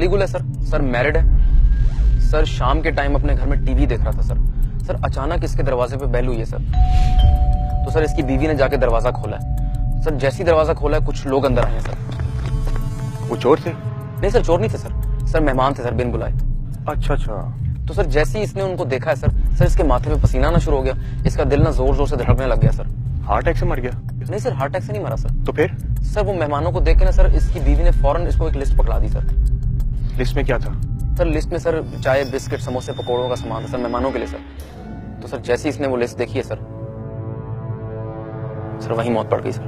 अली गुल है sir. Sir married है सर। शाम के टाइम अपने घर में टीवी देख रहा था सर। सर अचानक इसके दरवाजे पे बेल हुई है सर। तो सर इसकी बीवी ने जाके दरवाजा खोला है सर। जैसे ही दरवाजा खोला है कुछ लोग अंदर आए हैं सर। वो चोर थे? नहीं सर, चोर नहीं थे सर। सर मेहमान थे सर, बिन बुलाए। अच्छा अच्छा। तो सर जैसे ही इसने उनको देखा है सर इसके माथे पे पसीना आना शुरू हो गया। इसका दिल ना जोर जोर से धड़कने लग गया सर। हार्ट अटैक से मर गया? नहीं सर, हार्ट अटैक से नहीं मरा सर। तो फिर? सर वो मेहमानों को देख के ना सर इसकी बीवी ने फौरन इसको एक लिस्ट पकड़ा दी सर। लिस्ट में क्या था? सर लिस्ट में सर चाय बिस्किट समोसे पकौड़ों का सामान था सर, मेहमानों के लिए सर। तो सर जैसे ही इसने वो लिस्ट देखी है सर वहीं मौत पड़ गई सर।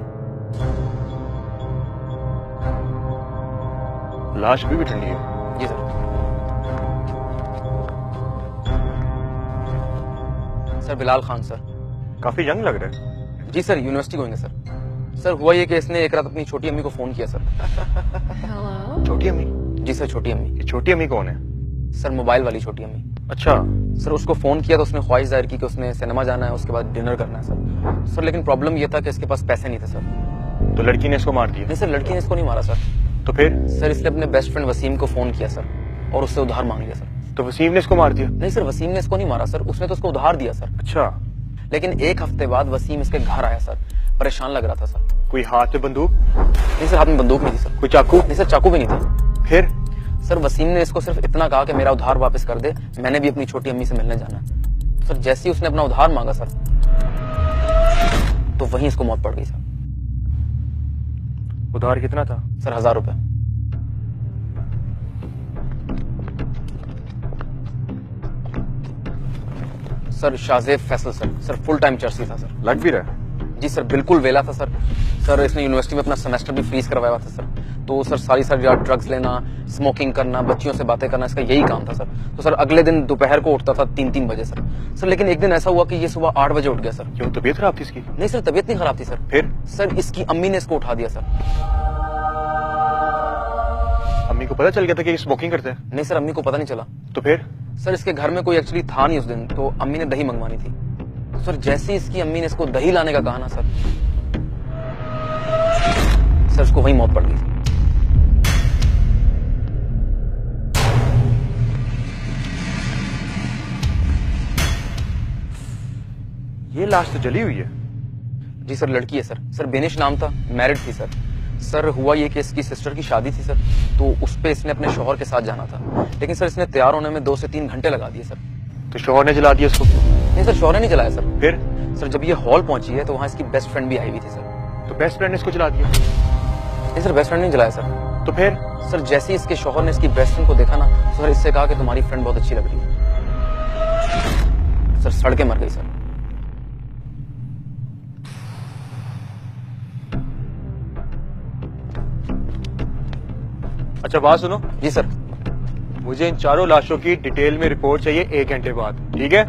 लाश अभी भी ठंडी है? जी sir. Sir Bilal Khan sir. काफी यंग लग रहा है। जी सर, यूनिवर्सिटी गोइंग है सर। सर हुआ ये कि इसने एक रात अपनी छोटी अम्मी को फोन किया सर। छोटी अम्मी? जी सर, छोटी अम्मी। ये छोटी अम्मी कौन है? सर मोबाइल वाली छोटी अम्मी। अच्छा। सर उसको फोन किया तो उसने ख्वाहिश जाहिर की कि उसने सिनेमा जाना है, उसके बाद डिनर करना है सर। लेकिन प्रॉब्लम ये था कि इसके पास पैसे नहीं थे सर। तो लड़की ने इसको मार दिया? नहीं सर, लड़की ने इसको नहीं मारा सर। तो फिर? सर इसने अपने बेस्ट फ्रेंड वसीम को फोन किया सर और उससे उधार मांग लिया सर। तो वसीम ने इसको मार दिया? नहीं सर, वसीम ने इसको नहीं मारा सर, उसने तो उसको उधार दिया सर। अच्छा। लेकिन एक हफ्ते बाद वसीम इसके घर आया सर, परेशान लग रहा था सर। कोई हाथ में बंदूक? नहीं सर, हाथ में बंदूक नहीं थी सर। कोई चाकू? नहीं सर, चाकू भी नहीं था। फिर? सर वसीम ने इसको सिर्फ इतना कहा कि मेरा उधार वापस कर दे, मैंने भी अपनी छोटी अम्मी से मिलने जाना है। सर जैसे ही उसने अपना उधार मांगा सर तो वहीं इसको मौत पड़ गई सर। उधार कितना था? सर 1000 रुपए। Sir Shahzeb Faisal sir full time चर्सी था सर। लग भी रहा है। जी सर, बिल्कुल वेला था सर इसने यूनिवर्सिटी में अपना सेमेस्टर भी फ्रीज करवाया था सर। तो सर सारी ड्रग्स लेना, स्मोकिंग करना, बच्चियों से बातें करना, इसका यही काम था सर। तो सर अगले दिन दोपहर को उठता था 3-3 बजे सर। लेकिन एक दिन ऐसा हुआ कि ये सुबह 8 बजे उठ गया सर। क्यों, तबीयत खराब थी इसकी? नहीं सर, तबीयत नहीं खराब थी सर। फिर? सर इसकी अम्मी ने इसको उठा दिया सर। अम्मी को पता चल गया था कि ये स्मोकिंग करते हैं? नहीं सर, अम्मी को पता नहीं चला। तो फिर? सर इसके घर में कोई एक्चुअली था नहीं उस दिन, तो अम्मी ने दही मंगवानी थी। सर जैसे ही इसकी अम्मी ने इसको दही लाने का कहा ना सर इसको वहीं मौत पड़ गई। ये लाश तो जली हुई है। जी सर, लड़की है सर बेनिश नाम था, मैरिड थी सर हुआ ये कि इसकी सिस्टर की शादी थी सर, तो उस पे इसने अपने शौहर के साथ जाना था। लेकिन सर इसने तैयार होने में 2 से 3 घंटे लगा दिए सर। तो शौहर ने जला दिया इसको? नहीं सर, शौहर ने नहीं जलाया सर। फिर? सर जब ये हॉल पहुंची है तो वहां इसकी बेस्ट फ्रेंड भी आई हुई थी सर। तो बेस्ट फ्रेंड ने इसको जला दिया? नहीं सर, बेस्ट फ्रेंड ने जलाया सर। तो फिर? सर जैसे ही इसके शौहर ने इसकी बेस्ट फ्रेंड को देखा ना तो सर इससे कहा कि तुम्हारी फ्रेंड बहुत अच्छी लग रही है। सर सड़ के मर गई सर। अच्छा बात सुनो। जी सर। मुझे इन चारों लाशों की डिटेल में रिपोर्ट चाहिए 1 घंटे बाद, ठीक है?